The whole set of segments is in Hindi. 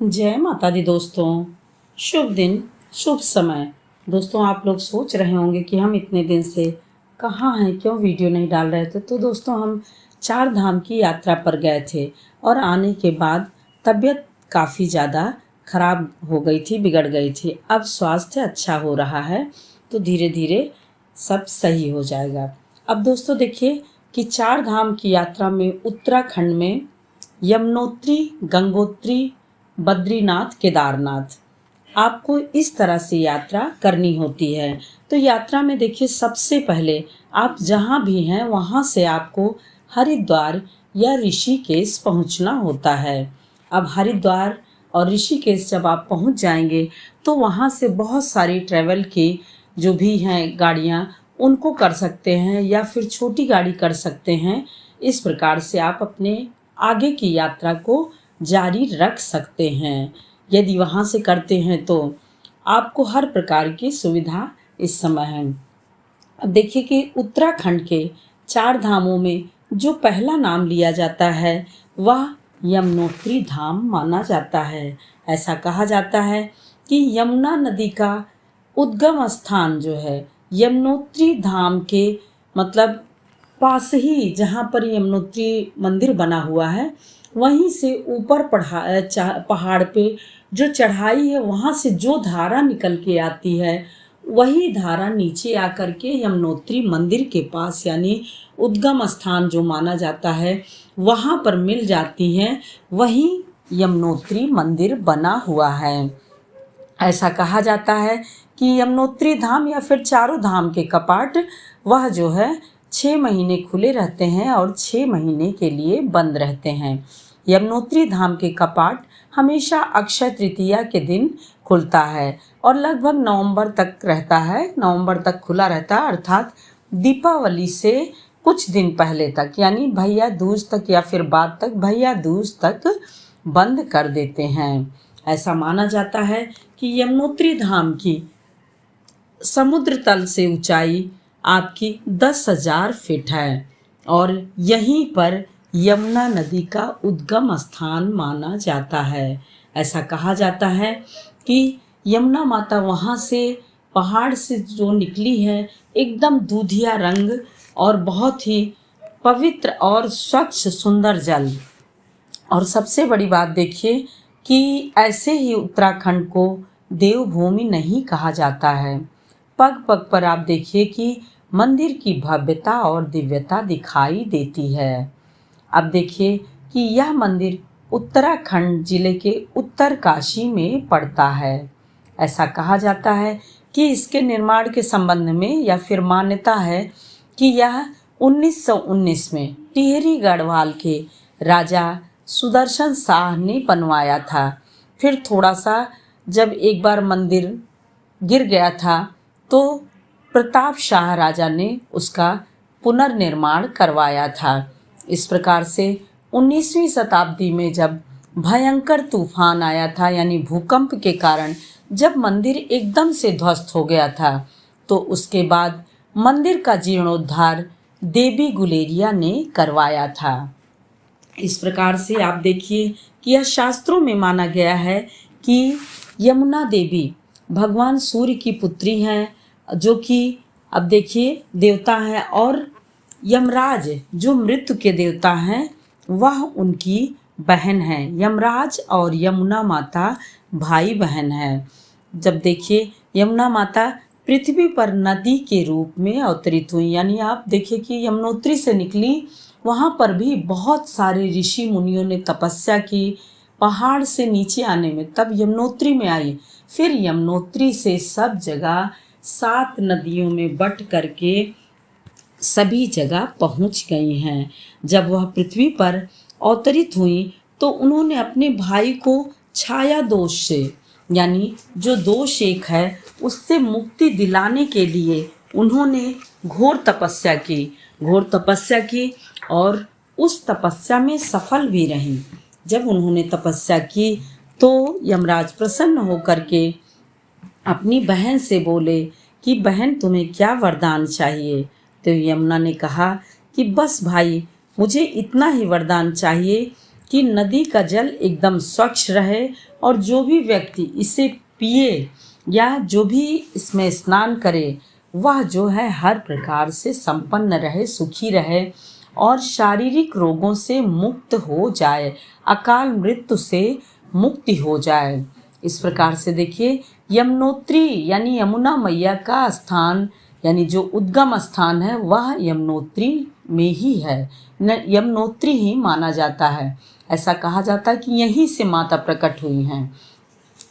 जय माता दी दोस्तों। शुभ दिन, शुभ समय। दोस्तों, आप लोग सोच रहे होंगे कि हम इतने दिन से कहाँ हैं, क्यों वीडियो नहीं डाल रहे थे। तो दोस्तों, हम 4 धाम की यात्रा पर गए थे और आने के बाद तबीयत काफ़ी ज़्यादा खराब हो गई थी, बिगड़ गई थी। अब स्वास्थ्य अच्छा हो रहा है, तो धीरे धीरे सब सही हो जाएगा। अब दोस्तों देखिए कि 4 धाम की यात्रा में उत्तराखंड में यमुनोत्री, गंगोत्री, बद्रीनाथ, केदारनाथ आपको इस तरह से यात्रा करनी होती है। तो यात्रा में देखिए, सबसे पहले आप जहाँ भी हैं वहाँ से आपको हरिद्वार या ऋषिकेश पहुँचना होता है। अब हरिद्वार और ऋषिकेश जब आप पहुँच जाएंगे तो वहाँ से बहुत सारी ट्रैवल की जो भी हैं गाड़ियाँ, उनको कर सकते हैं या फिर छोटी गाड़ी कर सकते हैं। इस प्रकार से आप अपने आगे की यात्रा को जारी रख सकते हैं। यदि वहाँ से करते हैं तो आपको हर प्रकार की सुविधा इस समय है। अब देखिए कि उत्तराखंड के 4 धामों में जो पहला नाम लिया जाता है वह यमुनोत्री धाम माना जाता है। ऐसा कहा जाता है कि यमुना नदी का उद्गम स्थान जो है यमुनोत्री धाम के मतलब पास ही, जहाँ पर यमुनोत्री मंदिर बना हुआ है, वहीं से ऊपर पहाड़ पे जो चढ़ाई है, वहाँ से जो धारा निकल के आती है, वही धारा नीचे आकर के यमुनोत्री मंदिर के पास यानी उद्गम स्थान जो माना जाता है वहाँ पर मिल जाती है। वहीं यमुनोत्री मंदिर बना हुआ है। ऐसा कहा जाता है कि यमुनोत्री धाम या फिर चारों धाम के कपाट वह जो है 6 महीने खुले रहते हैं और 6 महीने के लिए बंद रहते हैं। यमुनोत्री धाम के कपाट हमेशा अक्षय तृतीया के दिन खुलता है और लगभग नवंबर तक रहता है। नवंबर तक खुला रहता है, अर्थात दीपावली से कुछ दिन पहले तक, यानी भैया दूज तक या फिर बाद तक, भैया दूज तक बंद कर देते हैं। ऐसा माना जाता है कि यमुनोत्री धाम की समुद्र तल से ऊंचाई आपकी 10,000 फीट है और यहीं पर यमुना नदी का उद्गम स्थान माना जाता है। ऐसा कहा जाता है कि यमुना माता वहाँ से पहाड़ से जो निकली है, एकदम दूधिया रंग और बहुत ही पवित्र और स्वच्छ सुंदर जल। और सबसे बड़ी बात देखिए कि ऐसे ही उत्तराखंड को देवभूमि नहीं कहा जाता है। पग पग पर आप देखिए कि मंदिर की भव्यता और दिव्यता दिखाई देती है। अब देखिए कि यह मंदिर उत्तराखंड जिले के उत्तरकाशी में पड़ता है। ऐसा कहा जाता है कि इसके निर्माण के संबंध में या फिर मान्यता है कि यह 1919 में टिहरी गढ़वाल के राजा सुदर्शन शाह ने बनवाया था। फिर थोड़ा सा जब एक बार मंदिर गिर गया था तो प्रताप शाह राजा ने उसका पुनर्निर्माण करवाया था। इस प्रकार से 19वीं शताब्दी में जब भयंकर तूफान आया था, यानी भूकंप के कारण जब मंदिर एकदम से ध्वस्त हो गया था, तो उसके बाद मंदिर का जीर्णोद्धार देवी गुलेरिया ने करवाया था। इस प्रकार से आप देखिए कि यह शास्त्रों में माना गया है कि यमुना देवी भगवान सूर्य की पुत्री हैं, जो कि अब देखिए देवता हैं, और यमराज जो मृत्यु के देवता हैं वह उनकी बहन है। यमराज और यमुना माता भाई बहन हैं। जब देखिए यमुना माता पृथ्वी पर नदी के रूप में अवतरित हुई, यानी आप देखिए कि यमुनोत्री से निकली, वहाँ पर भी बहुत सारे ऋषि मुनियों ने तपस्या की पहाड़ से नीचे आने में, तब यमुनोत्री में आई। फिर यमुनोत्री से सब जगह 7 नदियों में बट करके सभी जगह पहुंच गई हैं। जब वह पृथ्वी पर अवतरित हुई तो उन्होंने अपने भाई को छाया दोष से, यानी जो दोष एक है, उससे मुक्ति दिलाने के लिए उन्होंने घोर तपस्या की और उस तपस्या में सफल भी रहीं। जब उन्होंने तपस्या की तो यमराज प्रसन्न होकर के अपनी बहन से बोले कि बहन, तुम्हें क्या वरदान चाहिए। तो यमुना ने कहा कि बस भाई, मुझे इतना ही वरदान चाहिए कि नदी का जल एकदम स्वच्छ रहे और जो भी व्यक्ति इसे पिए या जो भी इसमें स्नान करे वह जो है हर प्रकार से संपन्न रहे, सुखी रहे और शारीरिक रोगों से मुक्त हो जाए, अकाल मृत्यु से मुक्ति हो जाए। इस प्रकार से देखिए यमुनोत्री यानी यमुना मैया का स्थान यानी जो उद्गम स्थान है वह यमुनोत्री में ही है, यमुनोत्री ही माना जाता है। ऐसा कहा जाता है कि यहीं से माता प्रकट हुई हैं।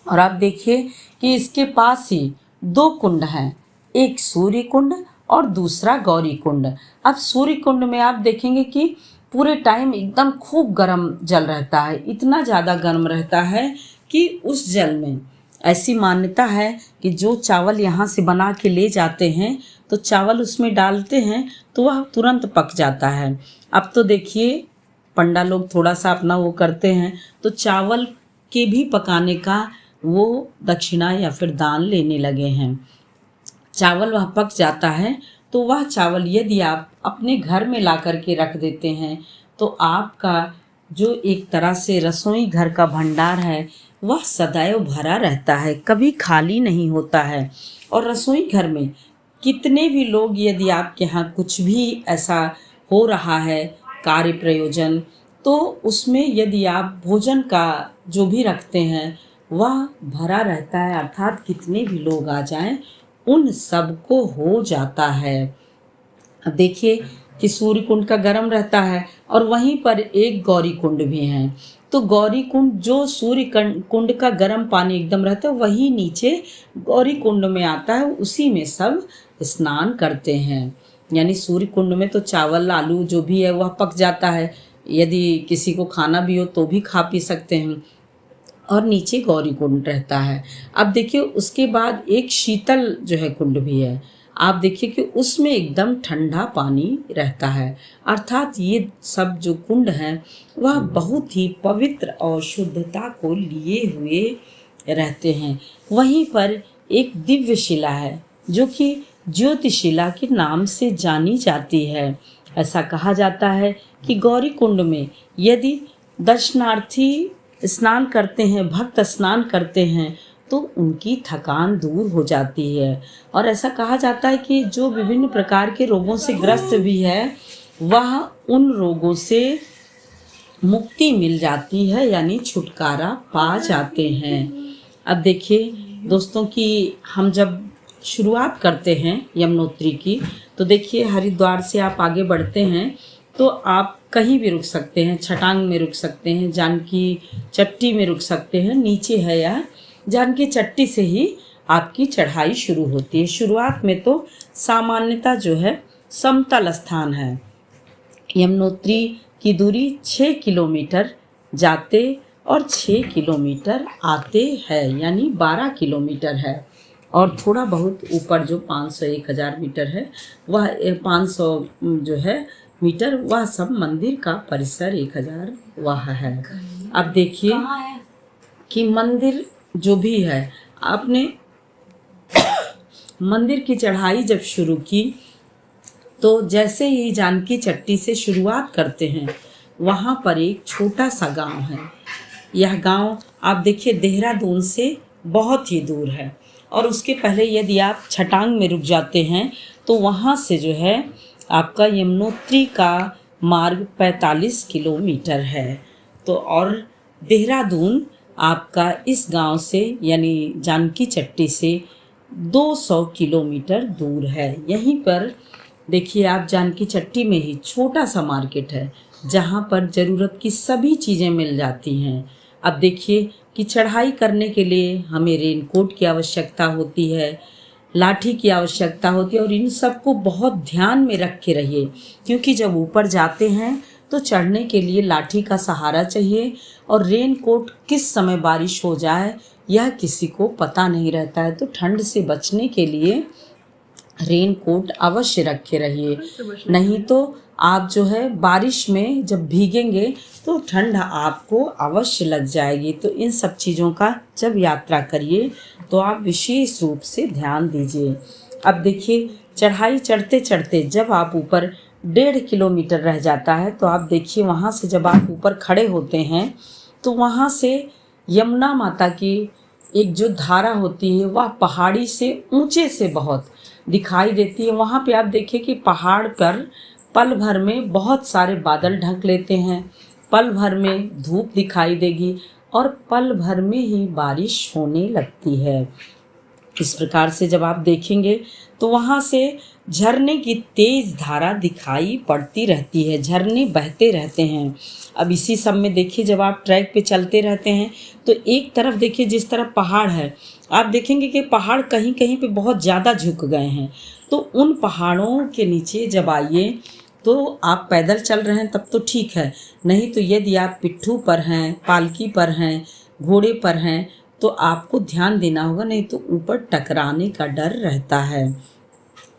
और आप देखिए कि इसके पास ही 2 कुंड हैं, एक सूर्य कुंड और दूसरा गौरी कुंड। अब सूर्य कुंड में आप देखेंगे कि पूरे टाइम एकदम खूब गर्म जल रहता है, इतना ज़्यादा गर्म रहता है कि उस जल में ऐसी मान्यता है कि जो चावल यहाँ से बना के ले जाते हैं तो चावल उसमें डालते हैं तो वह तुरंत पक जाता है। अब तो देखिए पंडा लोग थोड़ा सा अपना वो करते हैं तो चावल के भी पकाने का वो दक्षिणा या फिर दान लेने लगे हैं। चावल वह पक जाता है तो वह चावल यदि आप अपने घर में ला कर के रख देते हैं तो आपका जो एक तरह से रसोई घर का भंडार है वह सदैव भरा रहता है, कभी खाली नहीं होता है। और रसोई घर में कितने भी लोग यदि आपके यहाँ कुछ भी ऐसा हो रहा है कार्य प्रयोजन तो उसमें यदि आप भोजन का जो भी रखते हैं वह भरा रहता है, अर्थात कितने भी लोग आ जाएं उन सबको हो जाता है। अब देखिए कि सूर्य कुंड का गर्म रहता है और वहीं पर एक गौरी कुंड भी है। तो गौरी कुंड जो सूर्य कुंड का गर्म पानी एकदम रहता है वही नीचे गौरी कुंड में आता है, उसी में सब स्नान करते हैं। यानी सूर्य कुंड में तो चावल आलू जो भी है वह पक जाता है, यदि किसी को खाना भी हो तो भी खा पी सकते हैं, और नीचे गौरी कुंड रहता है। अब देखिए उसके बाद एक शीतल जो है कुंड भी है। आप देखिए कि उसमें एकदम ठंडा पानी रहता है, अर्थात ये सब जो कुंड हैं वह बहुत ही पवित्र और शुद्धता को लिए हुए रहते हैं। वहीं पर एक दिव्य शिला है जो कि ज्योतिशिला के नाम से जानी जाती है। ऐसा कहा जाता है कि गौरी कुंड में यदि दर्शनार्थी स्नान करते हैं, भक्त स्नान करते हैं तो उनकी थकान दूर हो जाती है। और ऐसा कहा जाता है कि जो विभिन्न प्रकार के रोगों से ग्रस्त भी है वह उन रोगों से मुक्ति मिल जाती है, यानी छुटकारा पा जाते हैं। अब देखिए दोस्तों कि हम जब शुरुआत करते हैं यमुनोत्री की तो देखिए हरिद्वार से आप आगे बढ़ते हैं तो आप कहीं भी रुक सकते हैं, छटांग में रुक सकते हैं, जानकी चट्टी में रुक सकते हैं, नीचे है यह जानकी चट्टी से ही आपकी चढ़ाई शुरू होती है। शुरुआत में तो सामान्यता जो है समतल स्थान है। यमुनोत्री की दूरी 6 किलोमीटर जाते और 6 किलोमीटर आते हैं, यानी 12 किलोमीटर है। और थोड़ा बहुत ऊपर जो 500-1000 मीटर है वह 500 जो है मीटर वह सब मंदिर का परिसर 1000 वह है। अब देखिए कि मंदिर जो भी है आपने मंदिर की चढ़ाई जब शुरू की तो जैसे ही जानकी चट्टी से शुरुआत करते हैं वहाँ पर एक छोटा सा गांव है। यह गांव आप देखिए देहरादून से बहुत ही दूर है और उसके पहले यदि आप छटांग में रुक जाते हैं तो वहाँ से जो है आपका यमुनोत्री का मार्ग 45 किलोमीटर है। तो और देहरादून आपका इस गांव से यानी जानकी चट्टी से 200 किलोमीटर दूर है। यहीं पर देखिए आप जानकी चट्टी में ही छोटा सा मार्केट है जहाँ पर ज़रूरत की सभी चीज़ें मिल जाती हैं। अब देखिए कि चढ़ाई करने के लिए हमें रेनकोट की आवश्यकता होती है, लाठी की आवश्यकता होती है, और इन सब को बहुत ध्यान में रख के रहिए क्योंकि जब ऊपर जाते हैं तो चढ़ने के लिए लाठी का सहारा चाहिए और रेनकोट किस समय बारिश हो जाए यह किसी को पता नहीं रहता है। तो ठंड से बचने के लिए रेनकोट अवश्य रखे रहिए, नहीं तो आप जो है बारिश में जब भीगेंगे तो ठंड आपको अवश्य लग जाएगी। तो इन सब चीज़ों का जब यात्रा करिए तो आप विशेष रूप से ध्यान दीजिए। अब देखिए चढ़ाई चढ़ते चढ़ते जब आप ऊपर 1.5 किलोमीटर रह जाता है। तो आप देखिए वहाँ से जब आप ऊपर खड़े होते हैं तो वहाँ से यमुना माता की एक जो धारा होती है वह पहाड़ी से ऊंचे से बहुत दिखाई देती है। वहाँ पे आप देखिए कि पहाड़ पर पल भर में बहुत सारे बादल ढक लेते हैं, पल भर में धूप दिखाई देगी और पल भर में ही बारिश होने लगती है। इस प्रकार से जब आप देखेंगे तो वहाँ से झरने की तेज धारा दिखाई पड़ती रहती है, झरने बहते रहते हैं। अब इसी सब में देखिए जब आप ट्रैक पे चलते रहते हैं तो एक तरफ देखिए जिस तरफ पहाड़ है आप देखेंगे कि पहाड़ कहीं कहीं पे बहुत ज़्यादा झुक गए हैं। तो उन पहाड़ों के नीचे जब आइए तो आप पैदल चल रहे हैं तब तो ठीक है, नहीं तो यदि आप पिट्ठू पर हैं, पालकी पर हैं, घोड़े पर हैं तो आपको ध्यान देना होगा, नहीं तो ऊपर टकराने का डर रहता है।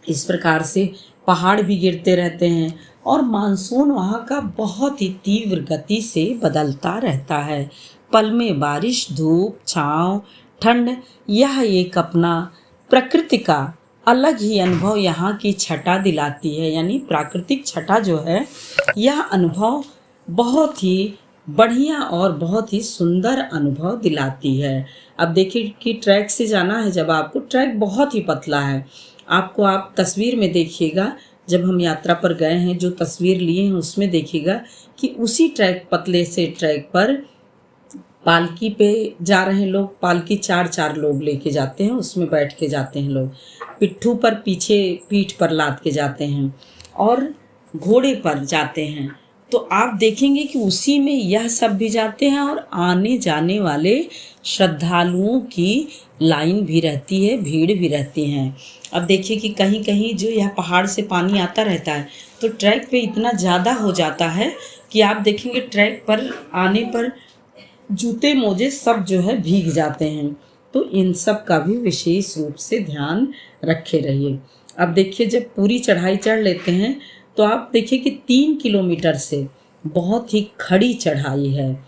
इस प्रकार से पहाड़ भी गिरते रहते हैं और मानसून वहाँ का बहुत ही तीव्र गति से बदलता रहता है। पल में बारिश, धूप, छाँव, ठंड, यह एक अपना प्रकृति का अलग ही अनुभव यहाँ की छटा दिलाती है। यानी प्राकृतिक छटा जो है यह अनुभव बहुत ही बढ़िया और बहुत ही सुंदर अनुभव दिलाती है। अब देखिए कि ट्रैक से जाना है जब आपको, ट्रैक बहुत ही पतला है। आपको आप तस्वीर में देखिएगा, जब हम यात्रा पर गए हैं जो तस्वीर लिए हैं उसमें देखिएगा कि उसी ट्रैक, पतले से ट्रैक पर पालकी पे जा रहे हैं लोग। पालकी 4-4 लोग लेके जाते हैं, उसमें बैठ के जाते हैं लोग। पिट्ठू पर पीछे पीठ पर लाद के जाते हैं और घोड़े पर जाते हैं। तो आप देखेंगे कि उसी में यह सब भी जाते हैं और आने जाने वाले श्रद्धालुओं की लाइन भी रहती है, भीड़ भी रहती हैं। अब देखिए कि कहीं कहीं जो यह पहाड़ से पानी आता रहता है तो ट्रैक पे इतना ज़्यादा हो जाता है कि आप देखेंगे ट्रैक पर आने पर जूते मोजे सब जो है भीग जाते हैं। तो इन सब का भी विशेष रूप से ध्यान रखे रहिए। अब देखिए जब पूरी चढ़ाई चढ़ लेते हैं तो आप देखिए कि 3 किलोमीटर से बहुत ही खड़ी चढ़ाई है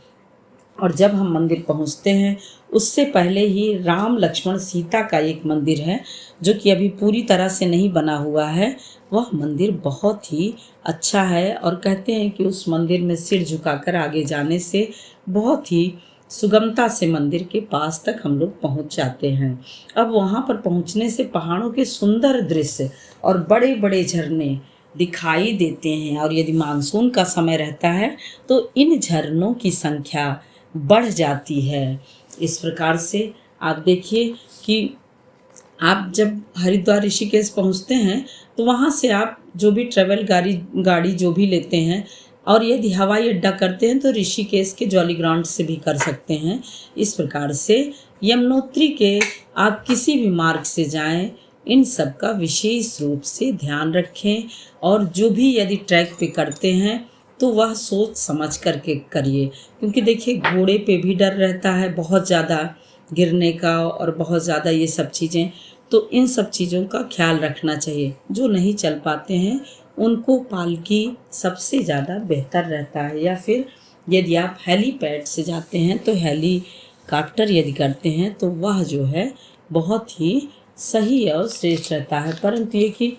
और जब हम मंदिर पहुंचते हैं उससे पहले ही राम लक्ष्मण सीता का एक मंदिर है जो कि अभी पूरी तरह से नहीं बना हुआ है। वह मंदिर बहुत ही अच्छा है और कहते हैं कि उस मंदिर में सिर झुकाकर आगे जाने से बहुत ही सुगमता से मंदिर के पास तक हम लोग पहुंच जाते हैं। अब वहां पर पहुंचने से पहाड़ों के सुंदर दृश्य और बड़े बड़े झरने दिखाई देते हैं और यदि मानसून का समय रहता है तो इन झरनों की संख्या बढ़ जाती है। इस प्रकार से आप देखिए कि आप जब हरिद्वार ऋषिकेश पहुंचते हैं तो वहां से आप जो भी ट्रैवल गाड़ी जो भी लेते हैं और यदि हवाई अड्डा करते हैं तो ऋषिकेश के जॉली ग्राउंड से भी कर सकते हैं। इस प्रकार से यमुनोत्री के आप किसी भी मार्ग से जाएं, इन सब का विशेष रूप से ध्यान रखें और जो भी यदि ट्रैक पे करते हैं तो वह सोच समझ करके करिए, क्योंकि देखिए घोड़े पे भी डर रहता है बहुत ज़्यादा गिरने का और बहुत ज़्यादा ये सब चीज़ें। तो इन सब चीज़ों का ख्याल रखना चाहिए। जो नहीं चल पाते हैं उनको पालकी सबसे ज़्यादा बेहतर रहता है, या फिर यदि आप हेलीपैड से जाते हैं तो हेलीकॉप्टर यदि करते हैं तो वह जो है बहुत ही सही और श्रेष्ठ रहता है। परंतु ये कि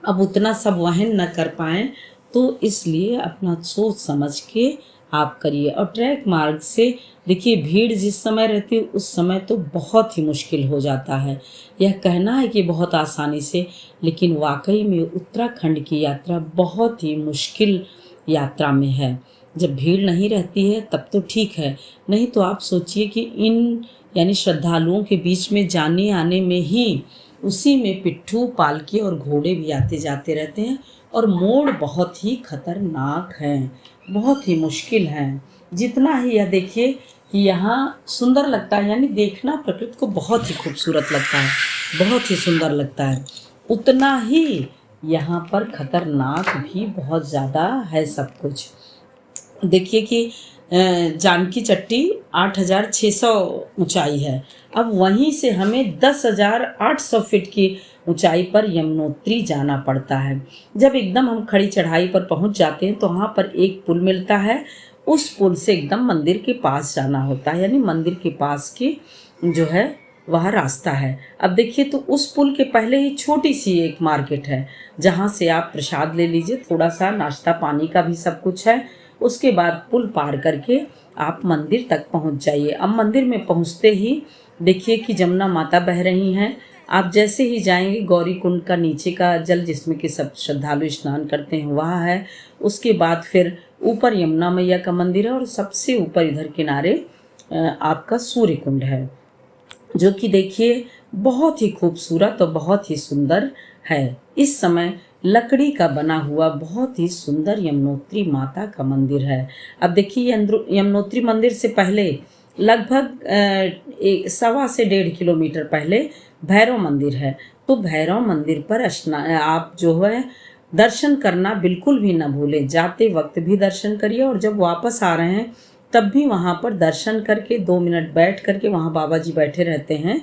अब उतना सब वहन न कर पाएँ तो इसलिए अपना सोच समझ के आप करिए। और ट्रैक मार्ग से देखिए भीड़ जिस समय रहती है उस समय तो बहुत ही मुश्किल हो जाता है। यह कहना है कि बहुत आसानी से, लेकिन वाकई में उत्तराखंड की यात्रा बहुत ही मुश्किल यात्रा में है। जब भीड़ नहीं रहती है तब तो ठीक है, नहीं तो आप सोचिए कि इन यानी श्रद्धालुओं के बीच में जाने आने में ही उसी में पिट्ठू, पालकी और घोड़े भी आते जाते रहते हैं और मोड़ बहुत ही खतरनाक हैं, बहुत ही मुश्किल हैं। जितना ही यह देखिए कि यहाँ सुंदर लगता है, यानी देखना प्रकृति को बहुत ही खूबसूरत लगता है, बहुत ही सुंदर लगता है, उतना ही यहाँ पर खतरनाक भी बहुत ज़्यादा है सब कुछ। देखिए कि जानकी चट्टी 8,600 ऊंचाई है। अब वहीं से हमें 10,800 फीट की ऊंचाई पर यमुनोत्री जाना पड़ता है। जब एकदम हम खड़ी चढ़ाई पर पहुंच जाते हैं तो वहाँ पर एक पुल मिलता है, उस पुल से एकदम मंदिर के पास जाना होता है, यानी मंदिर के पास की जो है वह रास्ता है। अब देखिए तो उस पुल के पहले ही छोटी सी एक मार्केट है, जहाँ से आप प्रसाद ले लीजिए, थोड़ा सा नाश्ता पानी का भी सब कुछ है। उसके बाद पुल पार करके आप मंदिर तक पहुँच जाइए। अब मंदिर में पहुँचते ही देखिए कि जमुना माता बह रही हैं। आप जैसे ही जाएंगे गौरी कुंड का नीचे का जल जिसमें कि सब श्रद्धालु स्नान करते हैं वह है। उसके बाद फिर ऊपर यमुना मैया का मंदिर है और सबसे ऊपर इधर किनारे आपका सूर्य कुंड है, जो कि देखिए बहुत ही खूबसूरत और बहुत ही सुंदर है। इस समय लकड़ी का बना हुआ बहुत ही सुंदर यमुनोत्री माता का मंदिर है। अब देखिए यमुनोत्री मंदिर से पहले लगभग 1.25 से 1.5 किलोमीटर पहले भैरव मंदिर है। तो भैरव मंदिर पर आप जो है दर्शन करना बिल्कुल भी ना भूलें। जाते वक्त भी दर्शन करिए और जब वापस आ रहे हैं तब भी वहाँ पर दर्शन करके 2 मिनट बैठ करके, वहाँ बाबा जी बैठे रहते हैं,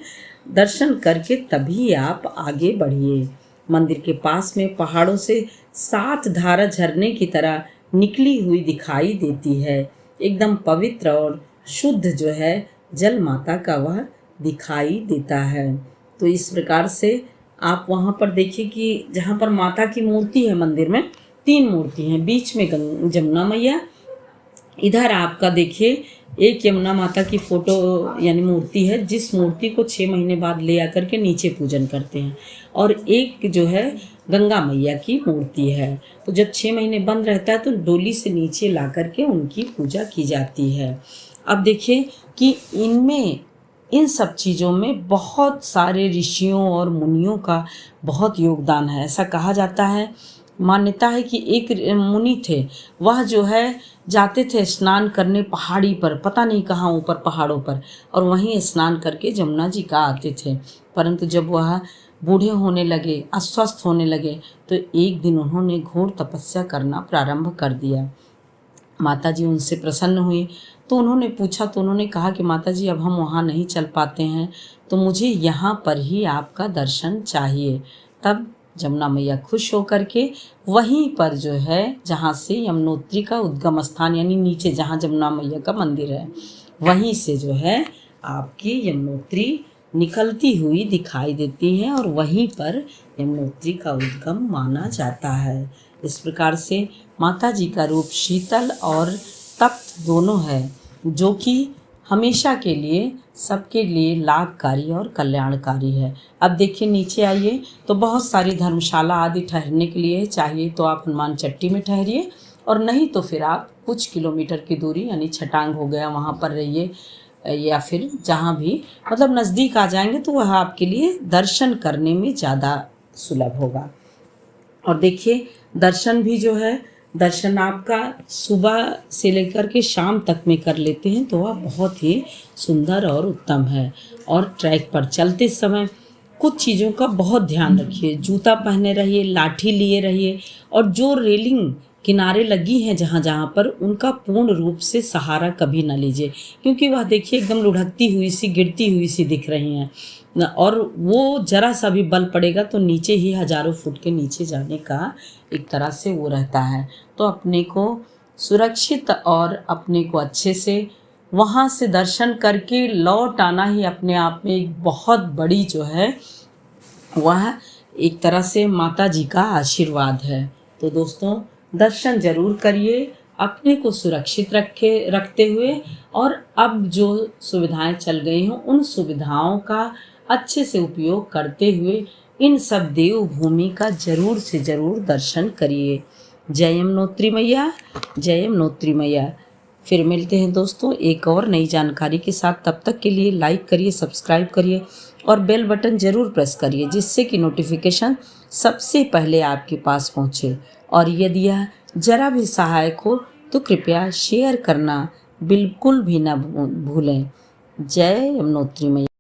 दर्शन करके तभी आप आगे बढ़िए। मंदिर के पास में पहाड़ों से 7 धारा झरने की तरह निकली हुई दिखाई देती है। एकदम पवित्र और शुद्ध जो है जल माता का वह दिखाई देता है। तो इस प्रकार से आप वहाँ पर देखिए कि जहाँ पर माता की मूर्ति है, मंदिर में 3 मूर्ति हैं, बीच में जमुना मैया, इधर आपका देखिए एक यमुना माता की फोटो यानी मूर्ति है, जिस मूर्ति को 6 महीने बाद ले आकर के नीचे पूजन करते हैं, और एक जो है गंगा मैया की मूर्ति है। तो जब 6 महीने बंद रहता है तो डोली से नीचे ला करके उनकी पूजा की जाती है। अब देखिए कि इन सब चीज़ों में बहुत सारे ऋषियों और मुनियों का बहुत योगदान है। ऐसा कहा जाता है, मान्यता है कि एक मुनि थे, वह जो है जाते थे स्नान करने पहाड़ी पर, पता नहीं कहाँ ऊपर पहाड़ों पर, और वहीं स्नान करके जमुना जी का आते थे। परंतु जब वह बूढ़े होने लगे, अस्वस्थ होने लगे, तो एक दिन उन्होंने घोर तपस्या करना प्रारंभ कर दिया। माता जी उनसे प्रसन्न हुई तो उन्होंने पूछा, तो उन्होंने कहा कि माता जी अब हम वहाँ नहीं चल पाते हैं, तो मुझे यहाँ पर ही आपका दर्शन चाहिए। तब जमुना मैया खुश होकर के वहीं पर जो है जहाँ से यमुनोत्री का उद्गम स्थान यानी नीचे जहाँ जमुना मैया का मंदिर है, वहीं से जो है आपकी यमुनोत्री निकलती हुई दिखाई देती है और वहीं पर यमुनोत्री का उद्गम माना जाता है। इस प्रकार से माता जी का रूप शीतल और तप्त दोनों है, जो कि हमेशा के लिए सबके लिए लाभकारी और कल्याणकारी है। अब देखिए नीचे आइए तो बहुत सारी धर्मशाला आदि ठहरने के लिए चाहिए, तो आप हनुमान चट्टी में ठहरिए, और नहीं तो फिर आप कुछ किलोमीटर की दूरी यानी छटांग हो गया वहाँ पर रहिए, या फिर जहाँ भी मतलब नज़दीक आ जाएंगे तो वह आपके लिए दर्शन करने में ज़्यादा सुलभ होगा। और देखिए दर्शन भी जो है, दर्शन आपका सुबह से लेकर के शाम तक में कर लेते हैं तो वह बहुत ही सुंदर और उत्तम है। और ट्रैक पर चलते समय कुछ चीज़ों का बहुत ध्यान रखिए, जूता पहने रहिए, लाठी लिए रहिए, और जो रेलिंग किनारे लगी हैं जहाँ जहाँ पर, उनका पूर्ण रूप से सहारा कभी ना लीजिए, क्योंकि वह देखिए एकदम लुढ़कती हुई सी, गिरती हुई सी दिख रही हैं, और वो जरा सा भी बल पड़ेगा तो नीचे ही हजारों फुट के नीचे जाने का एक तरह से वो रहता है। तो अपने को सुरक्षित और अपने को अच्छे से वहाँ से दर्शन करके लौट आना ही अपने आप में एक बहुत बड़ी जो है वह एक तरह से माता जी का आशीर्वाद है। तो दोस्तों दर्शन जरूर करिए, अपने को सुरक्षित रखते हुए, और अब जो सुविधाएं चल गई हों उन सुविधाओं का अच्छे से उपयोग करते हुए इन सब देवभूमि का जरूर से जरूर दर्शन करिए। जय यमुनोत्री मैया, जय यमुनोत्री मैया। फिर मिलते हैं दोस्तों एक और नई जानकारी के साथ। तब तक के लिए लाइक करिए, सब्सक्राइब करिए और बेल बटन ज़रूर प्रेस करिए, जिससे कि नोटिफिकेशन सबसे पहले आपके पास पहुँचे। और यदि यह ज़रा भी सहायक हो तो कृपया शेयर करना बिल्कुल भी ना भूलें। जय यमुनोत्री मैया।